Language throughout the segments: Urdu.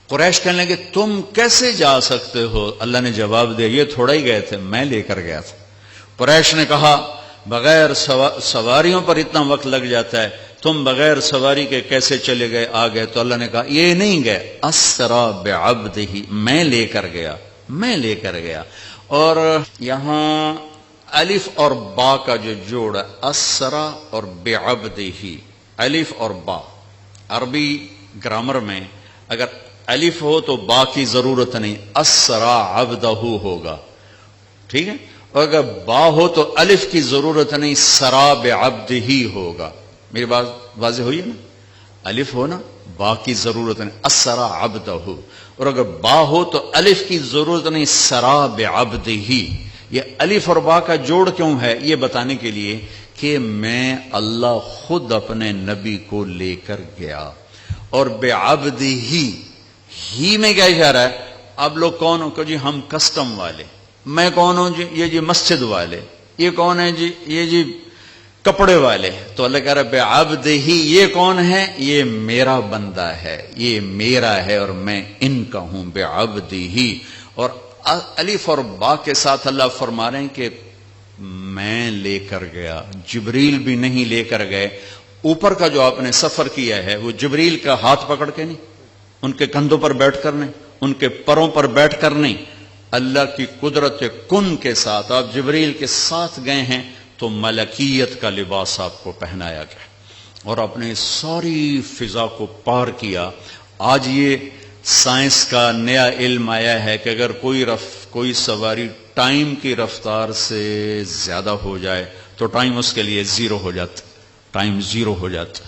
قریش کہنے لگے تم کیسے جا سکتے ہو؟ اللہ نے جواب دیا یہ تھوڑا ہی گئے تھے، میں لے کر گیا تھا۔ قریش نے کہا بغیر سواریوں پر اتنا وقت لگ جاتا ہے، تم بغیر سواری کے کیسے چلے گئے آ گئے؟ تو اللہ نے کہا یہ نہیں گئے، اسرا بعبدہ، میں لے کر گیا، میں لے کر گیا۔ اور یہاں الف اور با کا جو جوڑ ہے، اسرا اور بعبدہ، الف اور با، عربی گرامر میں اگر الف ہو تو با کی ضرورت نہیں، اسرا عبدہ ہوگا، ٹھیک ہے؟ اور اگر با ہو تو الف کی ضرورت نہیں، سرا بعبدہ ہی ہوگا۔ میری بات واضح ہوئی ہے نا؟ الف ہو نا، با کی ضرورت نہیں، اسرا عبدہ، اور اگر با ہو تو الف کی ضرورت نہیں، سرا بعبدہ ہی۔ یہ الف اور با کا جوڑ کیوں ہے؟ یہ بتانے کے لیے کہ میں اللہ خود اپنے نبی کو لے کر گیا، اور بعبدہ ہی میں کیا اشارہ ہے؟ اب لوگ کون ہو کہ جی ہم کسٹم والے، میں کون ہوں جی؟ یہ جی مسجد والے، یہ کون ہے جی؟ یہ جی کپڑے والے۔ تو اللہ کہہ رہا ہے بعبدہ ہی، یہ کون ہے؟ یہ میرا بندہ ہے، یہ میرا ہے اور میں ان کا ہوں، بعبدہ ہی۔ اور الف اور با کے ساتھ اللہ فرما رہے ہیں کہ میں لے کر گیا، جبریل بھی نہیں لے کر گئے۔ اوپر کا جو آپ نے سفر کیا ہے وہ جبریل کا ہاتھ پکڑ کے نہیں، ان کے کندھوں پر بیٹھ کر نہیں، ان کے پروں پر بیٹھ کر نہیں، اللہ کی قدرت کن کے ساتھ آپ جبریل کے ساتھ گئے ہیں، تو ملکیت کا لباس آپ کو پہنایا گیا اور اپنے ساری فضا کو پار کیا۔ آج یہ سائنس کا نیا علم آیا ہے کہ اگر کوئی سواری ٹائم کی رفتار سے زیادہ ہو جائے تو ٹائم اس کے لیے زیرو ہو جاتا، ٹائم زیرو ہو جاتا۔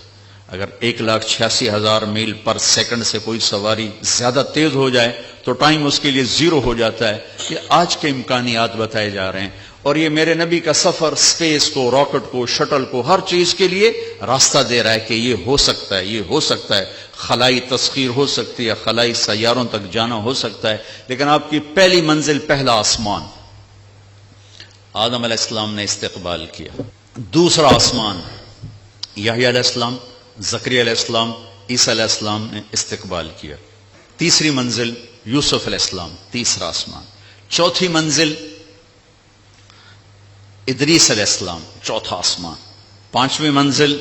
اگر 1,86,000 میل پر سیکنڈ سے کوئی سواری زیادہ تیز ہو جائے تو ٹائم اس کے لیے زیرو ہو جاتا ہے۔ یہ آج کے امکانیات بتائے جا رہے ہیں، اور یہ میرے نبی کا سفر سپیس کو، راکٹ کو، شٹل کو، ہر چیز کے لیے راستہ دے رہا ہے کہ یہ ہو سکتا ہے، یہ ہو سکتا ہے، خلائی تسخیر ہو سکتی ہے، خلائی سیاروں تک جانا ہو سکتا ہے۔ لیکن آپ کی پہلی منزل پہلا آسمان، آدم علیہ السلام نے استقبال کیا۔ دوسرا آسمان یحییٰ علیہ السلام، زکریا علیہ السلام، عیسیٰ علیہ السلام نے استقبال کیا۔ تیسری منزل یوسف علیہ السلام، تیسرا آسمان۔ چوتھی منزل ادریس علیہ السلام، چوتھا آسمان۔ پانچویں منزل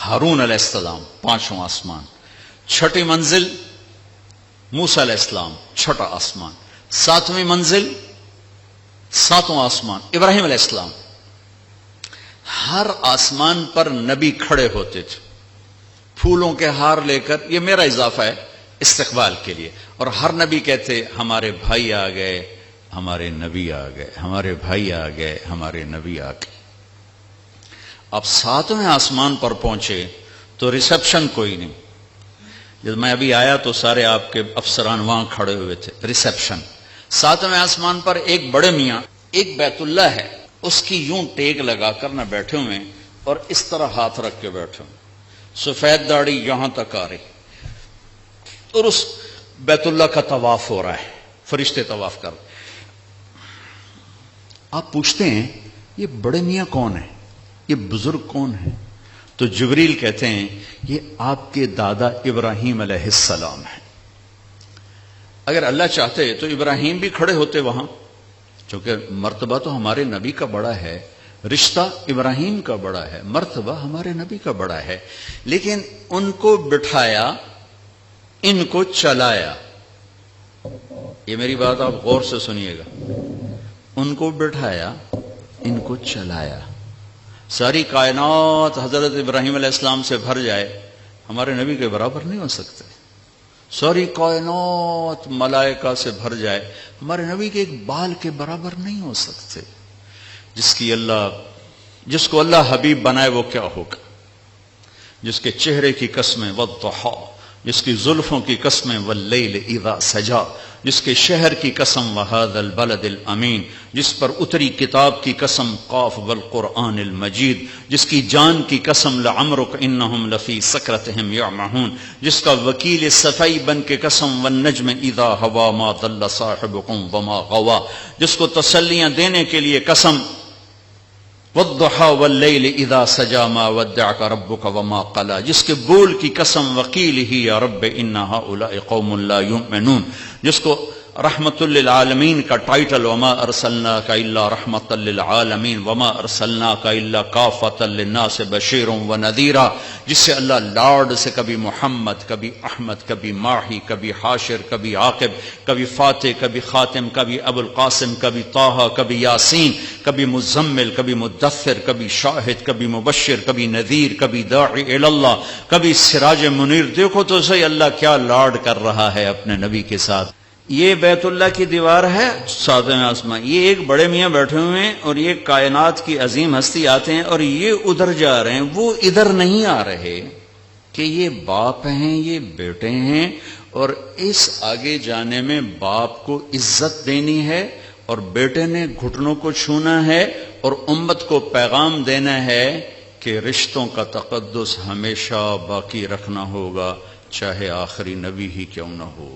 ہارون علیہ السلام، پانچواں آسمان۔ چھٹی منزل موسیٰ علیہ السلام، چھٹا آسمان۔ ساتویں منزل، ساتواں آسمان، ابراہیم علیہ السلام۔ ہر آسمان پر نبی کھڑے ہوتے تھے پھولوں کے ہار لے کر، یہ میرا اضافہ ہے استقبال کے لیے، اور ہر نبی کہتے ہمارے بھائی آ گئے، ہمارے نبی آ گئے، ہمارے بھائی آ گئے، ہمارے نبی آ گئے۔ اب ساتویں آسمان پر پہنچے تو ریسپشن کوئی نہیں۔ جب میں ابھی آیا تو سارے آپ کے افسران وہاں کھڑے ہوئے تھے، ریسپشن۔ ساتویں آسمان پر ایک بڑے میاں، ایک بیت اللہ ہے، اس کی یوں ٹیک لگا کر نہ بیٹھے ہوئے اور اس طرح ہاتھ رکھ کے بیٹھے ہوئے، سفید داڑھی یہاں تک آ رہی، اور اس بیت اللہ کا طواف ہو رہا ہے، فرشتے طواف کر رہے۔ آپ پوچھتے ہیں یہ بڑے میاں کون ہیں، یہ بزرگ کون ہیں؟ تو جبریل کہتے ہیں یہ آپ کے دادا ابراہیم علیہ السلام ہیں۔ اگر اللہ چاہتے تو ابراہیم بھی کھڑے ہوتے وہاں، چونکہ مرتبہ تو ہمارے نبی کا بڑا ہے، رشتہ ابراہیم کا بڑا ہے، مرتبہ ہمارے نبی کا بڑا ہے، لیکن ان کو بٹھایا، ان کو چلایا۔ یہ میری بات آپ غور سے سنیے گا، ان کو بٹھایا، ان کو چلایا۔ ساری کائنات حضرت ابراہیم علیہ السلام سے بھر جائے، ہمارے نبی کے برابر نہیں ہو سکتے۔ ساری کائنات ملائکہ سے بھر جائے، ہمارے نبی کے ایک بال کے برابر نہیں ہو سکتے۔ جس کو اللہ حبیب بنائے وہ کیا ہوگا؟ جس کے چہرے کی قسمیں والضحی، جس کی زلفوں کی قسمیں واللیل اذا سجا، جس کے شہر کی قسم وہذا البلد الامین، جس پر اتری کتاب کی قسم قاف والقرآن المجید، جس کی جان کی قسم لعمرک انہم لفی سکرتہم یعمہون، جس کا وکیل صفائی بن کے قسم والنجم اذا ہوا ما ضل صاحبکم وما غوا، جس کو تسلیاں دینے کے لیے قسم والضحى واللیل اذا سجا ما ودعك ربك وما قلى، جس کے بول کی قسم وقیل ہی یا رب ان هؤلاء قوم لا یؤمنون، جس کو رحمت للعالمین کا ٹائٹل وما ارسلناک الا رحمت للعالمین وما ارسلناک الا کافۃ للناس بشیر ونذیرا، جس سے اللہ لارڈ سے کبھی محمد، کبھی احمد، کبھی ماہی، کبھی حاشر، کبھی عاقب، کبھی فاتح، کبھی خاتم، کبھی ابو القاسم، کبھی طٰہٰ، کبھی یاسین، کبھی مزمل، کبھی مدثر، کبھی شاہد، کبھی مبشر، کبھی نذیر، کبھی داعی الی اللہ، کبھی سراج منیر۔ دیکھو تو صحیح اللہ کیا لارڈ کر رہا ہے اپنے نبی کے ساتھ۔ یہ بیت اللہ کی دیوار ہے، ساتویں آسمان، یہ ایک بڑے میاں بیٹھے ہوئے ہیں اور یہ کائنات کی عظیم ہستی آتے ہیں اور یہ ادھر جا رہے ہیں، وہ ادھر نہیں آ رہے کہ یہ باپ ہیں، یہ بیٹے ہیں، اور اس آگے جانے میں باپ کو عزت دینی ہے اور بیٹے نے گھٹنوں کو چھونا ہے اور امت کو پیغام دینا ہے کہ رشتوں کا تقدس ہمیشہ باقی رکھنا ہوگا، چاہے آخری نبی ہی کیوں نہ ہو،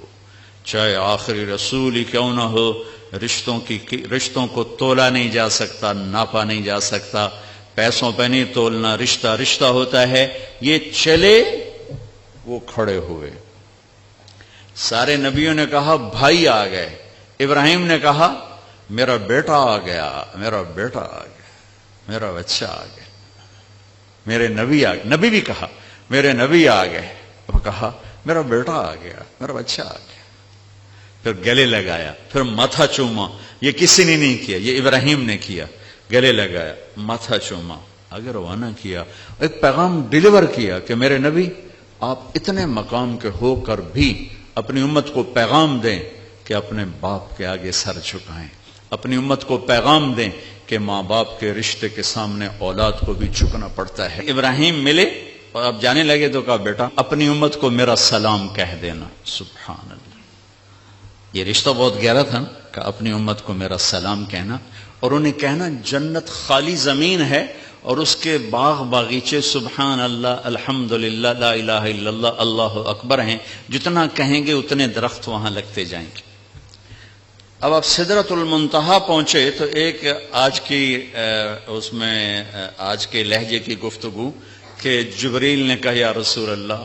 چاہے آخری رسول ہی کیوں نہ ہو۔ رشتوں کو تولا نہیں جا سکتا، ناپا نہیں جا سکتا، پیسوں پہ نہیں تولنا، رشتہ رشتہ ہوتا ہے۔ یہ چلے، وہ کھڑے ہوئے۔ سارے نبیوں نے کہا بھائی آ گئے، ابراہیم نے کہا میرا بیٹا آ گیا، میرا بیٹا آ گیا، میرا بچہ آ گیا، میرے نبی آ گئے۔ نبی بھی کہا میرے نبی آ گئے، وہ کہا میرا بیٹا آ گیا، میرا بچہ آ گیا۔ پھر گلے لگایا، پھر ماتھا چوما۔ یہ کسی نے نہیں کیا، یہ ابراہیم نے کیا۔ گلے لگایا، ماتھا چوما، آگے روانہ کیا، ایک پیغام ڈیلیور کیا کہ میرے نبی آپ اتنے مقام کے ہو کر بھی اپنی امت کو پیغام دیں کہ اپنے باپ کے آگے سر جھکائیں، اپنی امت کو پیغام دیں کہ ماں باپ کے رشتے کے سامنے اولاد کو بھی جھکنا پڑتا ہے۔ ابراہیم ملے اور اب جانے لگے تو کہا بیٹا اپنی امت کو میرا سلام کہہ دینا۔ سبحان اللہ، یہ رشتہ بہت گہرا تھا نا، کہ اپنی امت کو میرا سلام کہنا، اور انہیں کہنا جنت خالی زمین ہے اور اس کے باغ باغیچے سبحان اللہ، الحمدللہ، لا الہ الا اللہ، اللہ اکبر ہیں، جتنا کہیں گے اتنے درخت وہاں لگتے جائیں گے۔ اب آپ سدرۃ المنتہا پہنچے تو ایک آج کی اس میں آج کے لہجے کی گفتگو کہ جبریل نے کہا یا رسول اللہ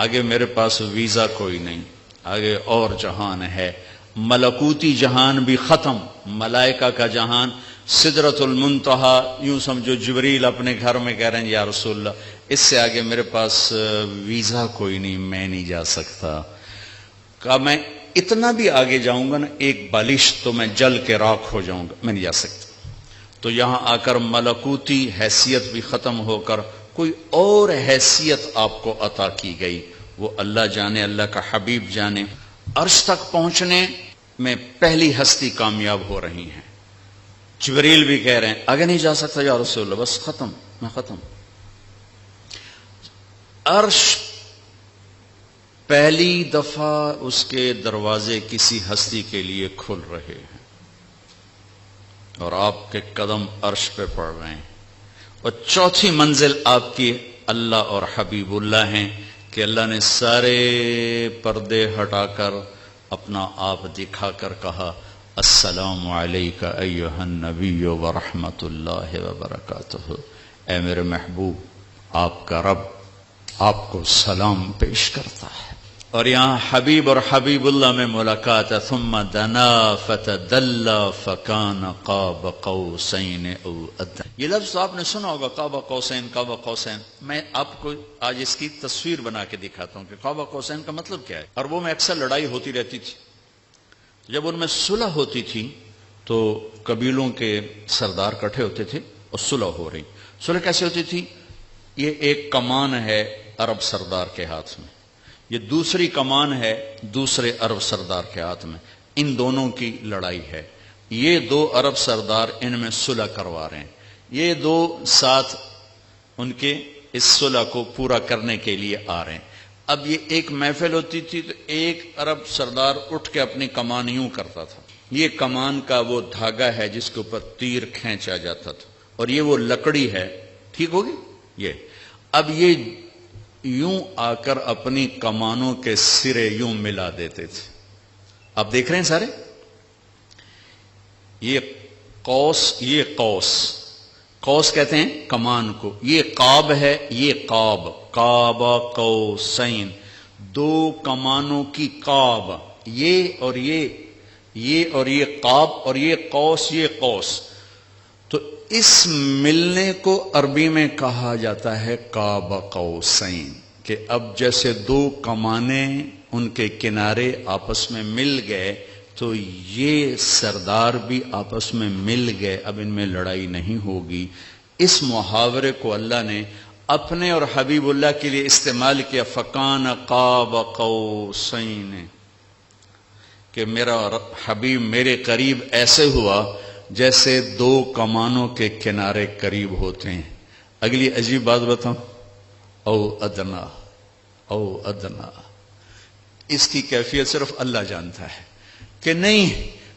آگے میرے پاس ویزا کوئی نہیں، آگے اور جہان ہے، ملکوتی جہان بھی ختم، ملائکہ کا جہان، سدرۃ المنتہا، یوں سمجھو جبریل اپنے گھر میں کہہ رہے ہیں یا رسول اللہ اس سے آگے میرے پاس ویزا کوئی نہیں، میں نہیں جا سکتا۔ کہا میں اتنا بھی آگے جاؤں گا نا ایک بالش تو میں جل کے راکھ ہو جاؤں گا، میں نہیں جا سکتا۔ تو یہاں آ کر ملکوتی حیثیت بھی ختم ہو کر کوئی اور حیثیت آپ کو عطا کی گئی، وہ اللہ جانے، اللہ کا حبیب جانے۔ عرش تک پہنچنے میں پہلی ہستی کامیاب ہو رہی ہیں، جبریل بھی کہہ رہے ہیں آگے نہیں جا سکتا یا رسول اللہ، بس ختم، میں ختم۔ عرش پہلی دفعہ اس کے دروازے کسی ہستی کے لیے کھل رہے ہیں اور آپ کے قدم عرش پہ پڑ رہے ہیں، اور چوتھی منزل آپ کی اللہ اور حبیب اللہ ہیں کہ اللہ نے سارے پردے ہٹا کر اپنا آپ دکھا کر کہا السلام علیک ایھا النبی ورحمۃ اللہ وبرکاتہ، اے میرے محبوب آپ کا رب آپ کو سلام پیش کرتا ہے۔ اور یہاں حبیب اور حبیب اللہ میں ملاقات ہے، ثم دنا فتدلی فکان قاب قوسین او ادنی۔ یہ لفظ آپ نے سنا ہوگا، قاب قوسین، قاب قوسین۔ میں آپ کو آج اس کی تصویر بنا کے دکھاتا ہوں کہ قاب قوسین کا مطلب کیا ہے۔ عربوں میں اکثر لڑائی ہوتی رہتی تھی، جب ان میں صلح ہوتی تھی تو قبیلوں کے سردار کٹھے ہوتے تھے اور صلح ہو رہی۔ صلح کیسے ہوتی تھی؟ یہ ایک کمان ہے عرب سردار کے ہاتھ میں، یہ دوسری کمان ہے دوسرے عرب سردار کے ہاتھ میں، ان دونوں کی لڑائی ہے۔ یہ دو عرب سردار ان میں صلح کروا رہے ہیں، یہ دو ساتھ ان کے اس صلح کو پورا کرنے کے لیے آ رہے ہیں۔ اب یہ ایک محفل ہوتی تھی تو ایک عرب سردار اٹھ کے اپنی کمان یوں کرتا تھا، یہ کمان کا وہ دھاگا ہے جس کے اوپر تیر کھینچا جاتا تھا، اور یہ وہ لکڑی ہے، ٹھیک ہوگی یہ۔ اب یہ یوں آ کر اپنی کمانوں کے سرے یوں ملا دیتے تھے۔ آپ دیکھ رہے ہیں سارے، یہ قوس، یہ قوس، قوس کہتے ہیں کمان کو، یہ قاب ہے، یہ قاب، قاب قوسین، دو کمانوں کی قاب، یہ اور یہ قاب، اور یہ قوس، یہ قوس. تو اس ملنے کو عربی میں کہا جاتا ہے قاب قوسین، کہ اب جیسے دو کمانیں ان کے کنارے آپس میں مل گئے تو یہ سردار بھی آپس میں مل گئے، اب ان میں لڑائی نہیں ہوگی. اس محاورے کو اللہ نے اپنے اور حبیب اللہ کے لیے استعمال کیا، فکان قاب قوسین، کہ میرا حبیب میرے قریب ایسے ہوا جیسے دو کمانوں کے کنارے قریب ہوتے ہیں. اگلی عجیب بات بتاؤں، او ادنا، او ادنا، اس کی کیفیت صرف اللہ جانتا ہے کہ نہیں،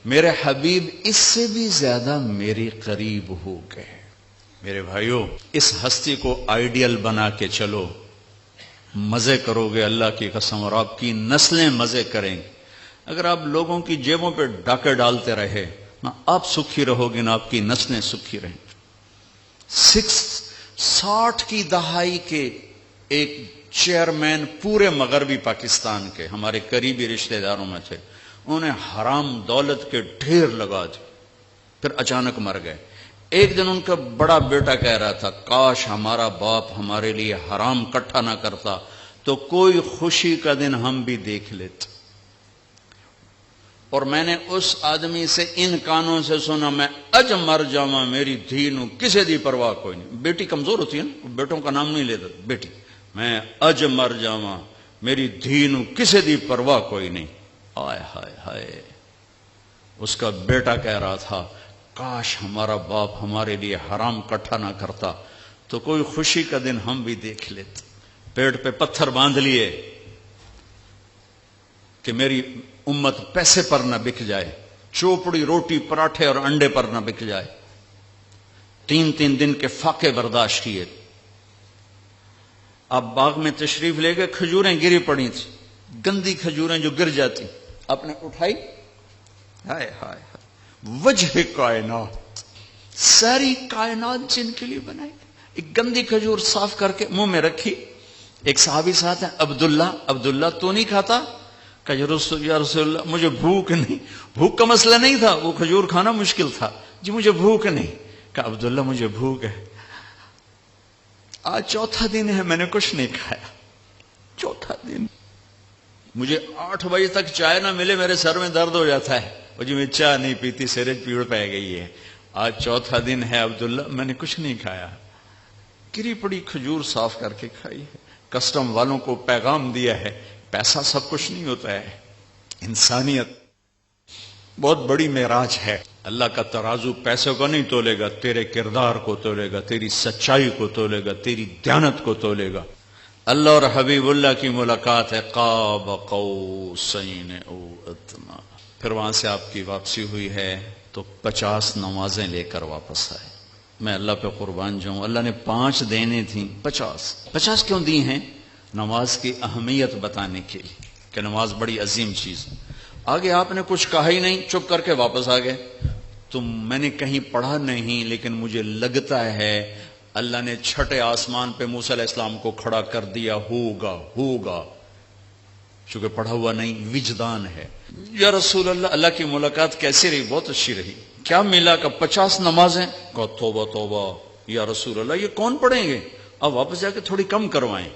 میرے حبیب اس سے بھی زیادہ میرے قریب ہو گئے. میرے بھائیوں، اس ہستی کو آئیڈیل بنا کے چلو، مزے کرو گے اللہ کی قسم، اور آپ کی نسلیں مزے کریں گے. اگر آپ لوگوں کی جیبوں پہ ڈاکے ڈالتے رہے، نہ آپ سکھی رہو گے نہ آپ کی نسلیں سکھی رہیں گی. 60 کی دہائی کے ایک چیئرمین پورے مغربی پاکستان کے، ہمارے قریبی رشتہ داروں میں تھے، انہوں نے حرام دولت کے ڈھیر لگا دی، پھر اچانک مر گئے. ایک دن ان کا بڑا بیٹا کہہ رہا تھا، کاش ہمارا باپ ہمارے لیے حرام کٹھا نہ کرتا تو کوئی خوشی کا دن ہم بھی دیکھ لیتے. اور میں نے اس آدمی سے ان کانوں سے سنا، میں اج مر جاواں میری دھی نو کسے دی پرواہ کوئی نہیں. بیٹی کمزور ہوتی ہے نا، بیٹوں کا نام نہیں لیتا، بیٹی، میں اج مر جاواں میری دھی نو کسے دی پرواہ کوئی نہیں. آئے ہائے ہائے، اس کا بیٹا کہہ رہا تھا، کاش ہمارا باپ ہمارے لیے حرام کٹھا نہ کرتا تو کوئی خوشی کا دن ہم بھی دیکھ لیتے. پیٹ پہ پتھر باندھ لیے کہ میری امت پیسے پر نہ بک جائے، چوپڑی روٹی پراٹھے اور انڈے پر نہ بک جائے. 3 دن کے فاقے برداشت کیے. آپ باغ میں تشریف لے گئے، کھجوریں گری پڑی تھی، گندی کھجوریں جو گر جاتی، آپ نے اٹھائی، ہائے ہائے، وجہ کائنات، ساری کائنات جن کے لیے بنائی، ایک گندی کھجور صاف کر کے منہ میں رکھی. ایک صحابی ساتھ ہیں، عبداللہ تو نہیں کھاتا؟ کہ یا رسول اللہ مجھے بھوک نہیں. بھوک کا مسئلہ نہیں تھا، وہ کھجور کھانا مشکل تھا. جی مجھے بھوک نہیں. کہ عبداللہ مجھے بھوک ہے، آج 4تھا دن ہے میں نے کچھ نہیں کھایا، 4تھا دن، مجھے 8 بجے تک چائے نہ ملے میرے سر میں درد ہو جاتا ہے. وہ جی میں چائے نہیں پیتی، سر پیڑ پہ گئی ہے. آج 4تھا دن ہے عبداللہ، میں نے کچھ نہیں کھایا، گری پڑی کھجور صاف کر کے کھائی ہے. کسٹم والوں کو پیغام دیا ہے، پیسہ سب کچھ نہیں ہوتا ہے، انسانیت بہت بڑی معراج ہے. اللہ کا ترازو پیسے کو نہیں تولے گا، تیرے کردار کو تولے گا، تیری سچائی کو تولے گا، تیری دیانت کو تولے گا. اللہ اور حبیب اللہ کی ملاقات ہے، قاب قوسین او ادنا. پھر وہاں سے آپ کی واپسی ہوئی ہے تو 50 نمازیں لے کر واپس آئے. میں اللہ پہ قربان جاؤں، اللہ نے 5 دینے تھیں، 50 کیوں دی ہیں؟ نماز کی اہمیت بتانے کے لیے کہ نماز بڑی عظیم چیز ہے. آگے آپ نے کچھ کہا ہی نہیں، چپ کر کے واپس آ گئے. تو میں نے کہیں پڑھا نہیں، لیکن مجھے لگتا ہے اللہ نے 6 آسمان پہ موسیٰ علیہ السلام کو کھڑا کر دیا، ہوگا، چونکہ پڑھا ہوا نہیں، وجدان ہے. یا رسول اللہ، اللہ کی ملاقات کیسی رہی؟ بہت اچھی رہی. کیا ملا؟ کہ 50 نمازیں. کہا توبہ یا رسول اللہ، یہ کون پڑھیں گے؟ اب واپس جا کے تھوڑی کم کروائیں.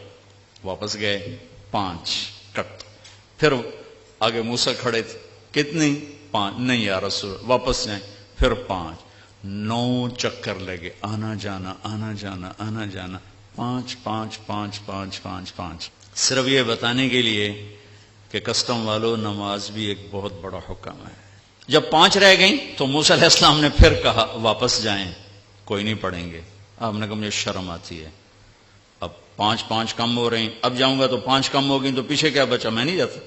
واپس گئے، 5 کٹ. پھر آگے موسیٰ کھڑے تھے، کتنی؟ 5. نہیں یا رسول، واپس جائیں. پھر 5. 9 چکر لگے، آنا جانا 5. صرف یہ بتانے کے لیے کہ کسٹم والوں، نماز بھی ایک بہت بڑا حکم ہے. جب 5 رہ گئیں تو موسیٰ علیہ السلام نے پھر کہا واپس جائیں، کوئی نہیں پڑھیں گے. آپ نے کہا مجھے شرم آتی ہے، اب 5 کم ہو رہے ہیں، اب جاؤں گا تو 5 کم ہو گئی تو پیچھے کیا بچا؟ میں نہیں جاتا.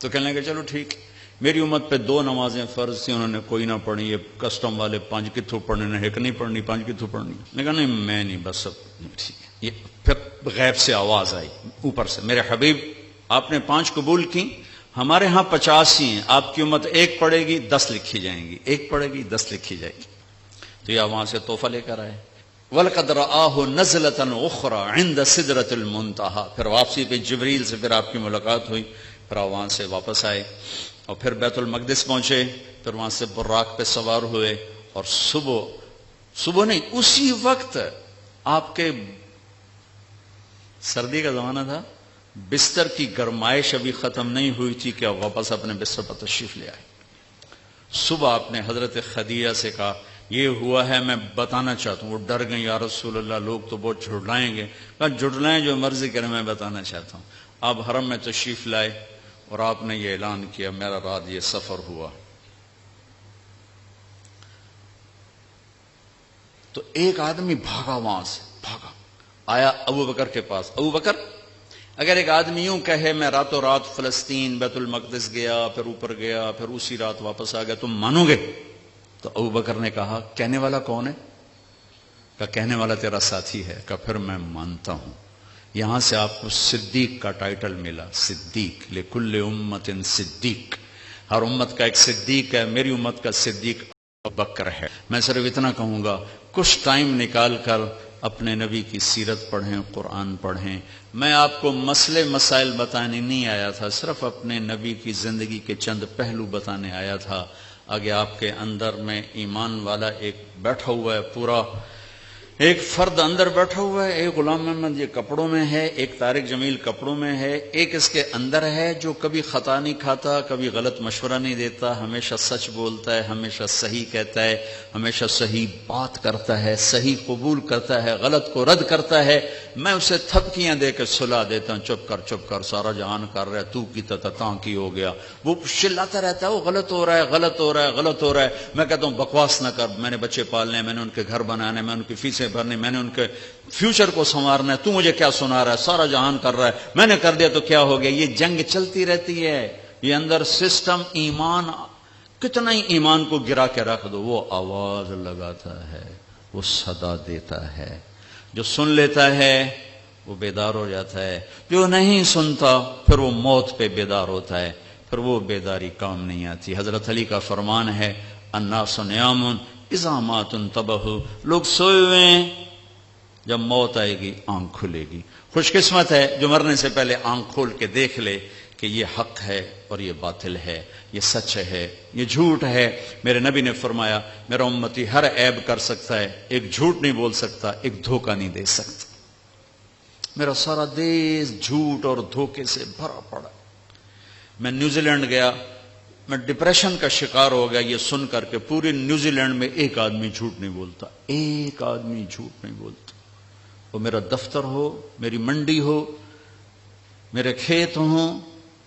تو کہنے لگے چلو ٹھیک. میری امت پہ 2 نمازیں فرض تھیں، انہوں نے کوئی نہ پڑھی. یہ کسٹم والے 5 کتوں پڑھنے نے، ایک نہیں پڑھنی، 5 کتوں پڑھنی. میں کہا نہیں، میں نہیں، بس اب ٹھیک ہے. یہ پھر غیب سے آواز آئی اوپر سے، میرے حبیب آپ نے 5 قبول کی، ہمارے ہاں 50 ہی ہیں، آپ کی امت 1 پڑھے گی 10 لکھی جائیں گی، 1 پڑھے گی 10 لکھی جائے گی. تو یہ وہاں سے تحفہ لے کر آئے. وَلَقَدْ رَآهُ نَزْلَةً أُخْرَى عِنْدَ سِدْرَةِ الْمُنْتَهَى، پھر واپسی پہ جبریل سے پھر آپ کی ملاقات ہوئی، پھر آپ وہاں سے واپس آئے اور پھر بیت المقدس پہنچے، پھر وہاں سے براق پہ سوار ہوئے، اور صبح نہیں اسی وقت آپ کے سردی کا زمانہ تھا، بستر کی گرمائش ابھی ختم نہیں ہوئی تھی کہ آپ واپس اپنے بستر پر تشریف لے آئے۔ صبح آپ نے حضرت خدیجہ سے کہا یہ ہوا ہے، میں بتانا چاہتا ہوں۔ وہ ڈر گئی، یا رسول اللہ لوگ تو بہت جھٹلائیں گے۔ کہا جھٹلائیں، جو مرضی کریں، میں بتانا چاہتا ہوں۔ آپ حرم میں تشریف لائے اور آپ نے یہ اعلان کیا میرا رات یہ سفر ہوا۔ تو ایک آدمی بھاگا، وہاں سے بھاگا آیا ابو بکر کے پاس۔ ابو بکر، اگر ایک آدمی یوں کہے میں راتوں رات فلسطین بیت المقدس گیا، پھر اوپر گیا، پھر اسی رات واپس آ گیا، تم مانو گے؟ تو ابو بکر نے کہا کہنے والا کون ہے؟ کہا کہنے والا تیرا ساتھی ہے۔ کہا پھر میں مانتا ہوں۔ یہاں سے آپ کو صدیق کا ٹائٹل ملا، صدیق، لکل امت صدیق، ہر امت کا ایک صدیق ہے، میری امت کا صدیق ابو بکر ہے۔ میں صرف اتنا کہوں گا کچھ ٹائم نکال کر اپنے نبی کی سیرت پڑھیں، قرآن پڑھیں۔ میں آپ کو مسئلے مسائل بتانے نہیں آیا تھا، صرف اپنے نبی کی زندگی کے چند پہلو بتانے آیا تھا۔ آگے آپ کے اندر میں ایمان والا ایک بیٹھا ہوا ہے، پورا ایک فرد اندر بیٹھا ہوا ہے۔ ایک غلام محمد یہ کپڑوں میں ہے، ایک طارق جمیل کپڑوں میں ہے، ایک اس کے اندر ہے جو کبھی خطا نہیں کھاتا، کبھی غلط مشورہ نہیں دیتا، ہمیشہ سچ بولتا ہے، ہمیشہ صحیح کہتا ہے، ہمیشہ صحیح بات کرتا ہے، صحیح قبول کرتا ہے، غلط کو رد کرتا ہے۔ میں اسے تھپکیاں دے کے سلا دیتا ہوں، چپ کر سارا جہان کر رہا ہے، تو کی تاں کی ہو گیا۔ وہ چلاتا رہتا ہے وہ غلط ہو رہا ہے، غلط ہو رہا ہے، غلط ہو رہا ہے۔ میں کہتا ہوں بکواس نہ کر، میں نے بچے پالنے ہیں، میں نے ان کے گھر بنانے، میں نے ان کی فیسیں بھرنی، میں نے ان کے فیوچر کو سنوارنا ہے، تو مجھے کیا سنا رہا ہے؟ سارا جہان کر رہا ہے، میں نے کر دیا تو کیا ہو گیا؟ یہ جنگ چلتی رہتی ہے۔ یہ اندر سسٹم ایمان، کتنا ہی ایمان کو گرا کے رکھ دو، وہ آواز لگاتا ہے، وہ صدا دیتا ہے۔ جو سن لیتا ہے وہ بیدار ہو جاتا ہے، جو نہیں سنتا پھر وہ موت پہ بیدار ہوتا ہے، پھر وہ بیداری کام نہیں آتی۔ حضرت علی کا فرمان ہے الناس نیام اذا مات انتبہوا، لوگ سوئے ہوئے ہیں، جب موت آئے گی آنکھ کھلے گی۔ خوش قسمت ہے جو مرنے سے پہلے آنکھ کھول کے دیکھ لے کہ یہ حق ہے اور یہ باطل ہے، یہ سچ ہے، یہ جھوٹ ہے۔ میرے نبی نے فرمایا میرا امتی ہر عیب کر سکتا ہے، ایک جھوٹ نہیں بول سکتا، ایک دھوکہ نہیں دے سکتا۔ میرا سارا دیش جھوٹ اور دھوکے سے بھرا پڑا۔ میں نیوزی لینڈ گیا، میں ڈپریشن کا شکار ہو گیا یہ سن کر کے پورے نیوزی لینڈ میں ایک آدمی جھوٹ نہیں بولتا، ایک آدمی جھوٹ نہیں بولتا۔ وہ میرا دفتر ہو، میری منڈی ہو، میرے کھیت ہوں،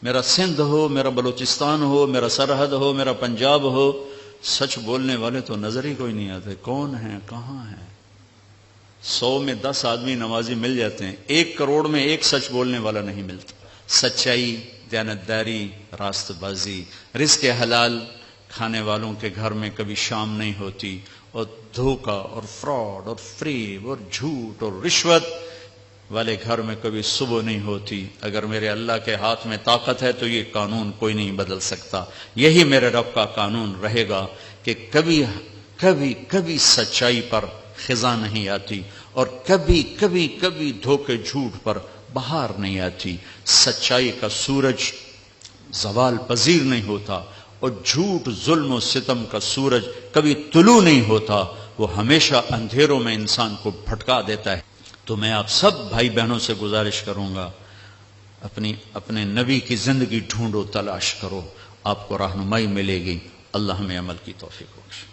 میرا سندھ ہو، میرا بلوچستان ہو، میرا سرحد ہو، میرا پنجاب ہو، سچ بولنے والے تو نظر ہی کوئی نہیں آتے۔ کون ہیں، کہاں ہیں؟ 100 میں 10 آدمی نمازی مل جاتے ہیں، 1 کروڑ میں ایک سچ بولنے والا نہیں ملتا۔ سچائی، دیانتداری، راست بازی، رزق حلال کھانے والوں کے گھر میں کبھی شام نہیں ہوتی، اور دھوکہ اور فراڈ اور فریب اور جھوٹ اور رشوت والے گھر میں کبھی صبح نہیں ہوتی۔ اگر میرے اللہ کے ہاتھ میں طاقت ہے تو یہ قانون کوئی نہیں بدل سکتا۔ یہی میرے رب کا قانون رہے گا کہ کبھی کبھی کبھی سچائی پر خزاں نہیں آتی، اور کبھی کبھی کبھی دھوکے جھوٹ پر بہار نہیں آتی۔ سچائی کا سورج زوال پذیر نہیں ہوتا، اور جھوٹ، ظلم و ستم کا سورج کبھی طلوع نہیں ہوتا، وہ ہمیشہ اندھیروں میں انسان کو بھٹکا دیتا ہے۔ تو میں آپ سب بھائی بہنوں سے گزارش کروں گا اپنے نبی کی زندگی ڈھونڈو، تلاش کرو، آپ کو رہنمائی ملے گی۔ اللہ ہمیں عمل کی توفیق بخشے۔